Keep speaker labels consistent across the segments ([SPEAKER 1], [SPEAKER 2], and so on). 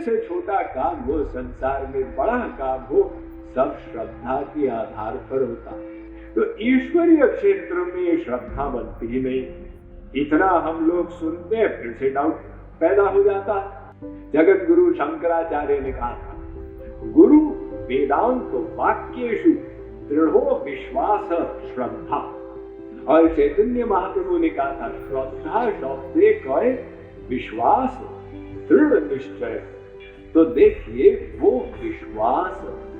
[SPEAKER 1] से छोटा काम हो, संसार में बड़ा काम हो, सब श्रद्धा के आधार पर होता। तो ईश्वरीय क्षेत्र में श्रद्धा बनती ही नहीं। इतना हम लोग सुनते हैं, फिर से डाउट पैदा हो जाता। जगत गुरु शंकराचार्य ने कहा था, गुरु वेदांत वाक्येषु दृढ़ो विश्वास श्रद्धा। और चैतन्य महाप्रभु ने कहा था, श्रद्धा शब्दे कहे विश्वास दृढ़ निश्चय। तो देखिए, वो विश्वास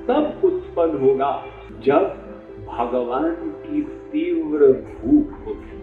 [SPEAKER 1] तब उत्पन्न होगा जब भगवान की तीव्र भूख होगी।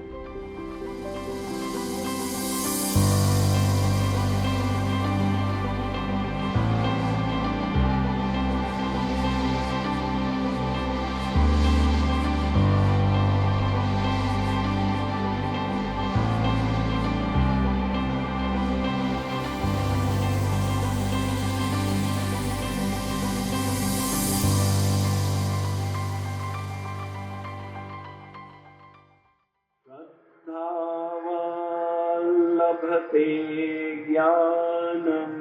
[SPEAKER 1] लभते ज्ञानम्,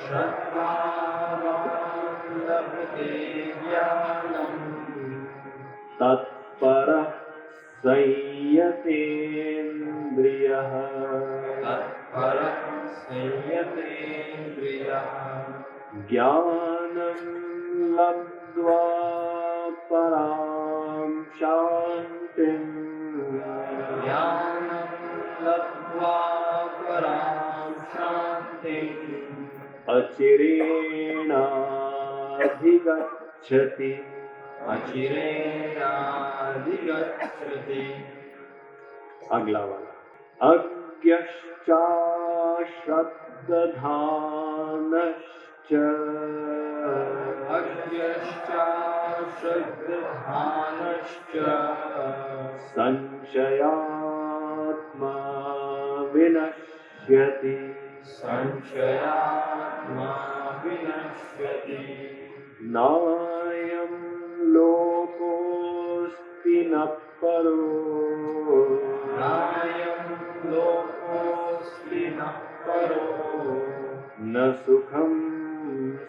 [SPEAKER 1] श्रद्धावान् लभते ज्ञानम्, तत्परः संयतेन्द्रियः, तत्परः संयतेन्द्रियः, ज्ञानं लब्ध्वा परां शान्तिम्, ज्ञानं लब्ध्वा परां शान्तिम्, अचिरेणाधिगच्छति, अचिरेणाधिगच्छति। अगला वाला, अज्ञश्चाश्रद्धधानश्च, अज्ञश्चाश्रद्धधानश्च, संशयात्मा विनश्यति, संशयात्मा विनश्यति। नायं लोकोऽस्ति न परो, नायं लोकोऽस्ति न परो, न सुखं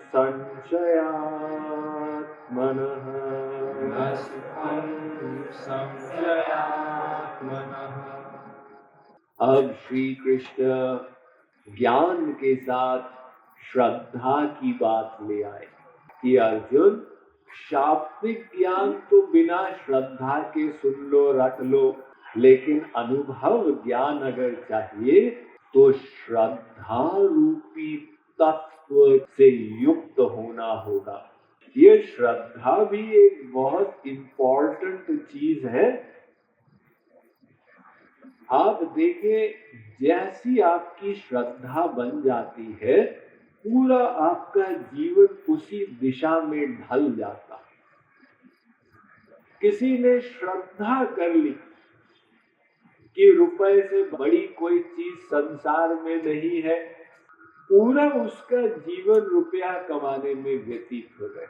[SPEAKER 1] संशयात्मनः, न सुखं संशयात्मनः। अब श्री कृष्ण ज्ञान के साथ श्रद्धा की बात ले आए कि अर्जुन, शाब्दिक ज्ञान तो बिना श्रद्धा के सुन लो, रट लो, लेकिन अनुभव ज्ञान अगर चाहिए तो श्रद्धा रूपी तत्व से युक्त होना होगा। ये श्रद्धा भी एक बहुत इंपॉर्टेंट चीज है। आप देखिए, जैसी आपकी श्रद्धा बन जाती है, पूरा आपका जीवन उसी दिशा में ढल जाता। किसी ने श्रद्धा कर ली कि रुपए से बड़ी कोई चीज संसार में नहीं है, पूरा उसका जीवन रुपया कमाने में व्यतीत हो गया।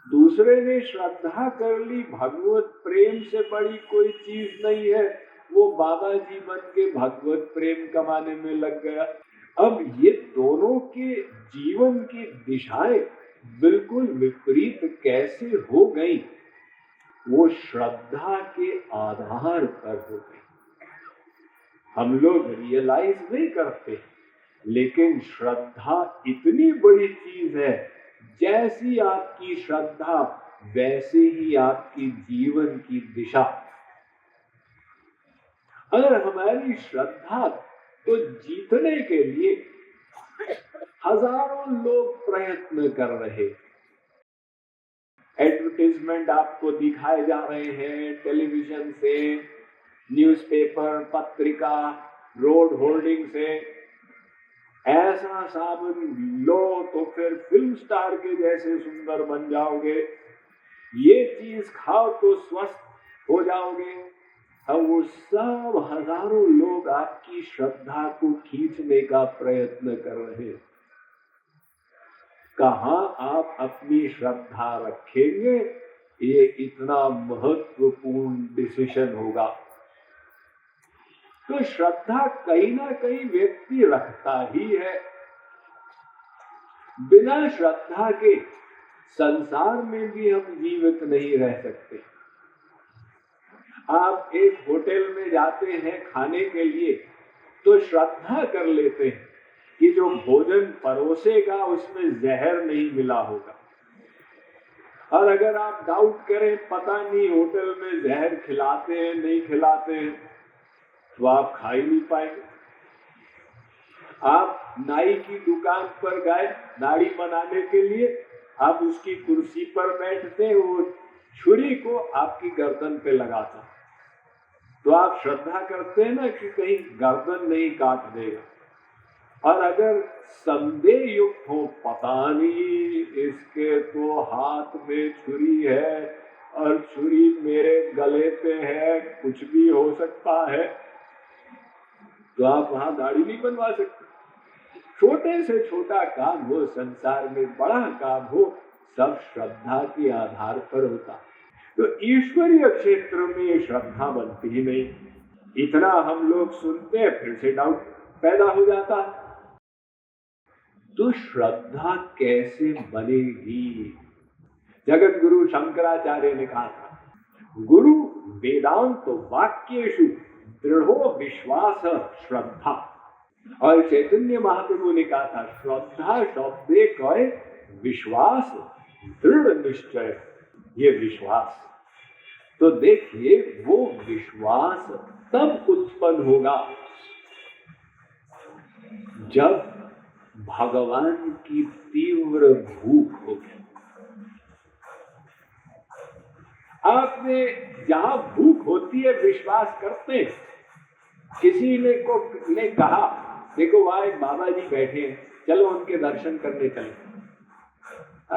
[SPEAKER 1] दूसरे ने श्रद्धा कर ली, भगवत प्रेम से बड़ी कोई चीज नहीं है, वो बाबा जी बन के भगवत प्रेम कमाने में लग गया। अब ये दोनों के जीवन की दिशाएं बिल्कुल विपरीत कैसे हो गई? वो श्रद्धा के आधार पर हो गई। हम लोग रियलाइज नहीं करते, लेकिन श्रद्धा इतनी बड़ी चीज है, जैसी आपकी श्रद्धा वैसे ही आपकी जीवन की दिशा। अगर हमारी श्रद्धा तो जीतने के लिए हजारों लोग प्रयत्न कर रहे, एडवर्टाइजमेंट आपको दिखाए जा रहे हैं, टेलीविजन से, न्यूज़पेपर, पत्रिका, रोड होर्डिंग से, ऐसा साबुन लो तो फिर फिल्म स्टार के जैसे सुंदर बन जाओगे, ये चीज खाओ तो स्वस्थ हो जाओगे। अब वो सब हजारों लोग आपकी श्रद्धा को खींचने का प्रयत्न कर रहे हैं। कहाँ आप अपनी श्रद्धा रखेंगे, ये इतना महत्वपूर्ण डिसीजन होगा। तो श्रद्धा कहीं ना कहीं व्यक्ति रखता ही है, बिना श्रद्धा के संसार में भी हम जीवित नहीं रह सकते। आप एक होटल में जाते हैं खाने के लिए तो श्रद्धा कर लेते हैं कि जो भोजन परोसेगा उसमें जहर नहीं मिला होगा। और अगर आप डाउट करें पता नहीं होटल में जहर खिलाते हैं नहीं खिलाते हैं, तो आप खा ही नहीं पाएंगे। आप नाई की दुकान पर गए दाढ़ी बनाने के लिए, आप उसकी कुर्सी पर बैठते, वो छुरी को आपकी गर्दन पे लगाता, तो आप श्रद्धा करते हैं ना कि कहीं गर्दन नहीं काट देगा। और अगर संदेह युक्त हो, पता नहीं इसके तो हाथ में छुरी है और छुरी मेरे गले पे है, कुछ भी हो सकता है, तो आप वहां दाढ़ी नहीं बनवा सकते। छोटे से छोटा काम हो, संसार में बड़ा काम हो, सब श्रद्धा के आधार पर होता। तो ईश्वरीय क्षेत्र में श्रद्धा बनती ही नहीं। इतना हम लोग सुनते हैं, फिर से डाउट पैदा हो जाता है। तो श्रद्धा कैसे बनेगी? जगत गुरु शंकराचार्य ने कहा था, गुरु वेदांत वाक्येषु दृढ़ो विश्वास श्रद्धा। और चैतन्य महाप्रभु ने कहा था, श्रद्धा शब्दे कहे विश्वास दृढ़ निश्चय। ये विश्वास, तो देखिए वो विश्वास तब उत्पन्न होगा जब भगवान की तीव्र भूख होगी। आपने जहां भूख होती है विश्वास करते हैं। किसी ने कहा, देखो वहां एक बाबा जी बैठे हैं, चलो उनके दर्शन करने चले।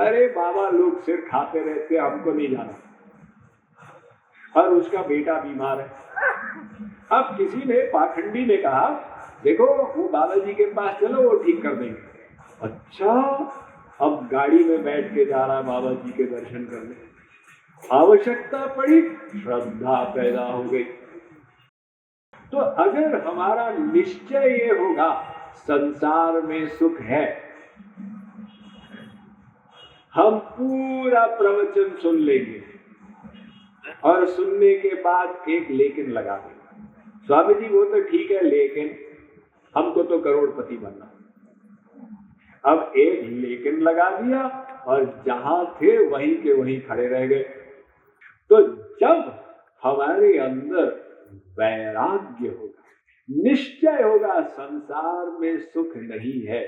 [SPEAKER 1] अरे बाबा लोग सिर खाते रहते, हमको नहीं जाना, और उसका बेटा बीमार है। अब किसी ने पाखंडी ने कहा, देखो वो बाबा जी के पास चलो, वो ठीक कर देंगे। अच्छा, अब गाड़ी में बैठ के जा रहा बाबा जी के दर्शन करने। आवश्यकता पड़ी, श्रद्धा पैदा हो गई। तो अगर हमारा निश्चय ये होगा संसार में सुख है, हम पूरा प्रवचन सुन लेंगे और सुनने के बाद एक लेकिन लगा देंगे, स्वामी जी वो तो ठीक है लेकिन हमको तो करोड़पति बनना। अब एक लेकिन लगा दिया और जहां थे वहीं के वहीं खड़े रह गए। तो जब हमारे अंदर वैराग्य होगा, निश्चय होगा संसार में सुख नहीं है,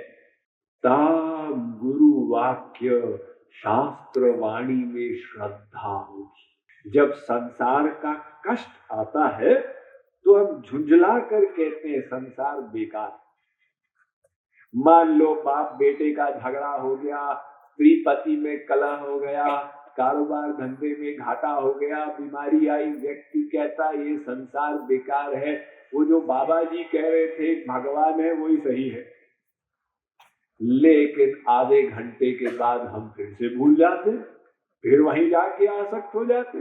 [SPEAKER 1] तब गुरु वाक्य शास्त्र वाणी में श्रद्धा होगी। जब संसार का कष्ट आता है तो हम झुंझला कर कहते हैं संसार बेकार। मान लो बाप बेटे का झगड़ा हो गया, स्त्री पति में कलह हो गया, कारोबार धंधे में घाटा हो गया, बीमारी आई, व्यक्ति कहता ये संसार बेकार है। वो जो बाबा जी कह रहे थे भगवान है वही सही है, लेकिन आधे घंटे के बाद हम फिर से भूल जाते, फिर वहीं जाके आसक्त हो जाते।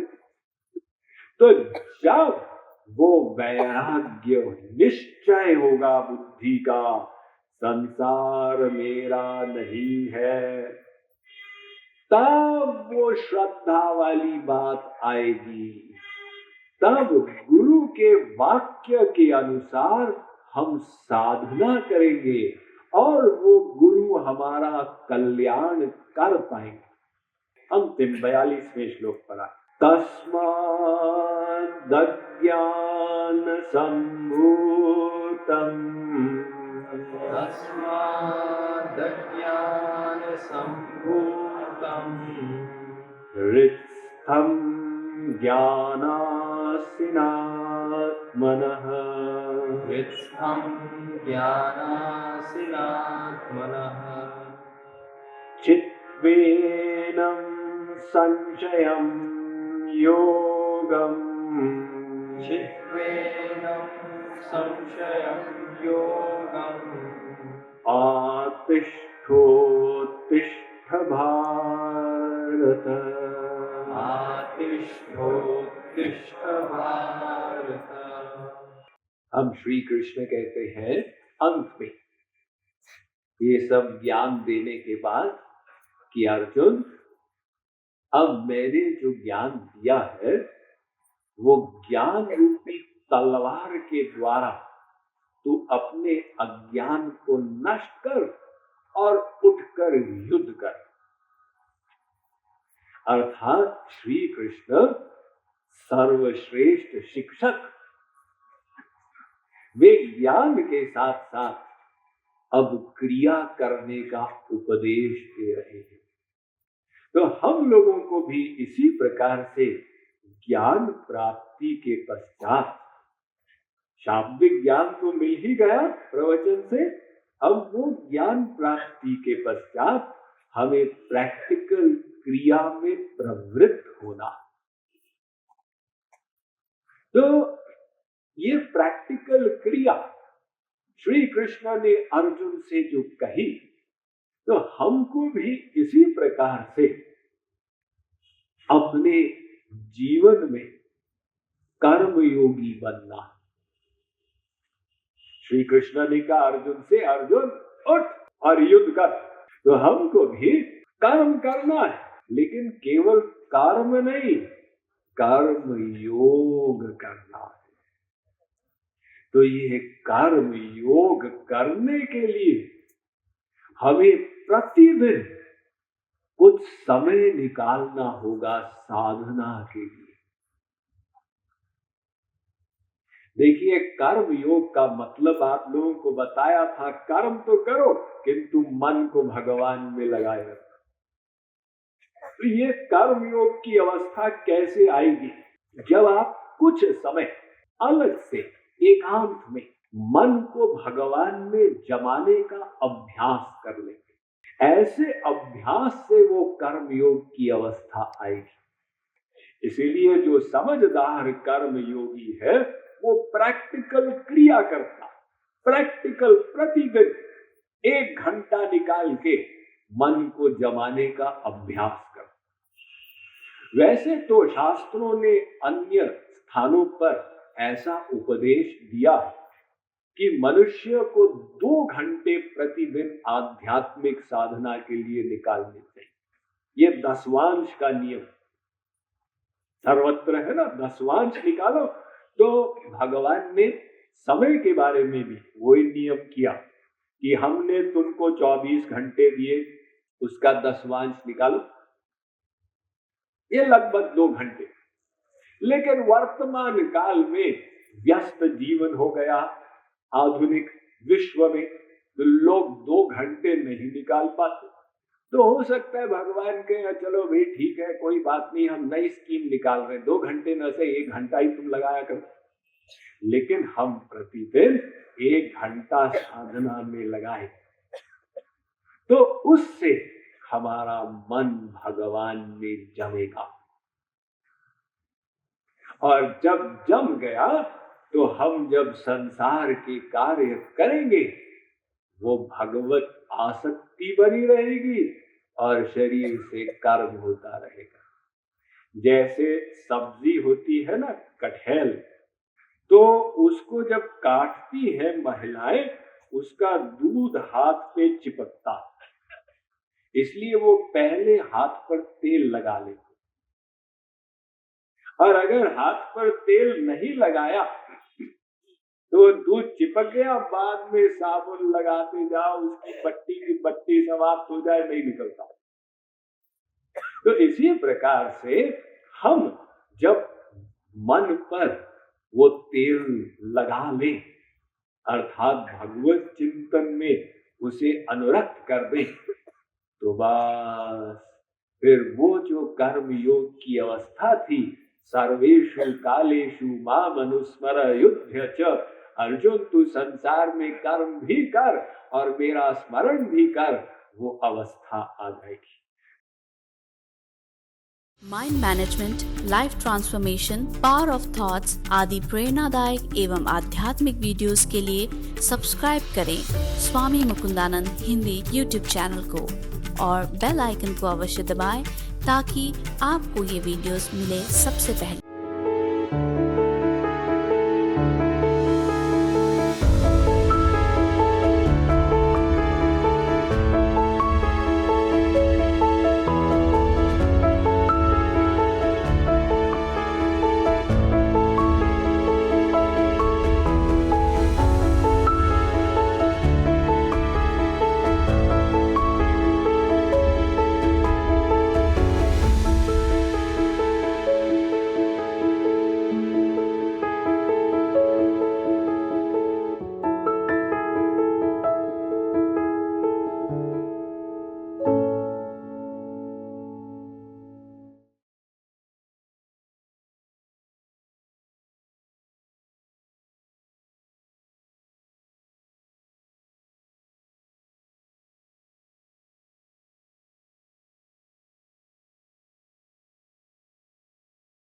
[SPEAKER 1] तो जब वो वैराग्य निश्चय होगा बुद्धि का, संसार मेरा नहीं है, तब वो श्रद्धा वाली बात आएगी। तब गुरु के वाक्य के अनुसार हम साधना करेंगे और वो गुरु हमारा कल्याण कर पाएंगे। अंतिम 42वें श्लोक पर तस्माद् अज्ञान संभूतम् हृत्स्थं ज्ञानासिनात्मनः चित्वेनं संशयं योगम् आतिष्ठोत्तिष्ठ भारत। हम श्री कृष्ण कहते हैं अंत में, ये सब ज्ञान देने के बाद कि अर्जुन, अब मैंने जो ज्ञान दिया है वो ज्ञान रूपी तलवार के द्वारा तू अपने अज्ञान को नष्ट कर और उठकर युद्ध कर। अर्थात श्री कृष्ण सर्वश्रेष्ठ शिक्षक, वे ज्ञान के साथ साथ अब क्रिया करने का उपदेश दे रहे हैं। तो हम लोगों को भी इसी प्रकार से ज्ञान प्राप्ति के पश्चात, शाब्दिक ज्ञान तो मिल ही गया प्रवचन से, अब वो ज्ञान प्राप्ति के पश्चात हमें प्रैक्टिकल क्रिया में प्रवृत्त होना। तो ये प्रैक्टिकल क्रिया श्री कृष्ण ने अर्जुन से जो कही, तो हमको भी इसी प्रकार से अपने जीवन में कर्मयोगी बनना। श्री कृष्ण ने कहा अर्जुन से, अर्जुन उठ और युद्ध कर। तो हमको भी कर्म करना है, लेकिन केवल कर्म नहीं, कर्म योग करना है। तो ये कर्म योग करने के लिए हमें प्रतिदिन कुछ समय निकालना होगा साधना के लिए। देखिए, कर्म योग का मतलब आप लोगों को बताया था, कर्म तो करो किंतु मन को भगवान में लगाए रखो। तो ये कर्म योग की अवस्था कैसे आएगी? जब आप कुछ समय अलग से एकांत में मन को भगवान में जमाने का अभ्यास कर लेंगे। ऐसे अभ्यास से वो कर्म योग की अवस्था आएगी। इसीलिए जो समझदार कर्म योगी है वो प्रैक्टिकल क्रिया करता, प्रैक्टिकल प्रतिदिन 1 घंटा निकाल के मन को जमाने का अभ्यास करता। वैसे तो शास्त्रों ने अन्य स्थानों पर ऐसा उपदेश दिया कि मनुष्य को 2 घंटे प्रतिदिन आध्यात्मिक साधना के लिए निकालने चाहिए। ये 10वांश का नियम सर्वत्र है ना, 10वांश निकालो। तो भगवान ने समय के बारे में भी वही नियम किया कि हमने तुमको 24 घंटे दिए, उसका 10वांश निकालो, ये लगभग 2 घंटे। लेकिन वर्तमान काल में व्यस्त जीवन हो गया आधुनिक विश्व में, तो लोग 2 घंटे नहीं निकाल पाते। तो हो सकता है भगवान कहे चलो भाई ठीक है, कोई बात नहीं, हम नई स्कीम निकाल रहे हैं, 2 घंटे न से 1 घंटा ही तुम लगाया करो। लेकिन हम प्रतिदिन 1 घंटा साधना में लगाए तो उससे हमारा मन भगवान में जमेगा, और जब जम गया तो हम जब संसार के कार्य करेंगे वो भगवत आसक्ति बनी रहेगी और शरीर से कर्म होता रहेगा। जैसे सब्जी होती है ना, कटहल, तो उसको जब काटती है महिलाएं, उसका दूध हाथ पे चिपकता, इसलिए वो पहले हाथ पर तेल लगा लेते। और अगर हाथ पर तेल नहीं लगाया तो दूध चिपक गया, बाद में साबुन लगाते जाओ, उसकी पट्टी की पट्टी समाप्त हो जाए, नहीं निकलता। तो इसी प्रकार से हम जब मन पर वो तेल लगा लें, अर्थात भगवत चिंतन में उसे अनुरक्त कर दें, तो बस फिर वो जो कर्म योग की अवस्था थी, सर्वेषु कालेषु माम अनुस्मर युध्य च, अर्जुन तू संसार में कर्म भी कर और मेरा स्मरण भी कर, वो अवस्था आ जाएगी।
[SPEAKER 2] Mind management, life transformation, power of thoughts आदि प्रेरणादायक एवं आध्यात्मिक वीडियोस के लिए सब्सक्राइब करें स्वामी मुकुंदानंद हिंदी यूट्यूब चैनल को और बेल आइकन को अवश्य दबाएं ताकि आपको ये वीडियोस मिले सबसे पहले।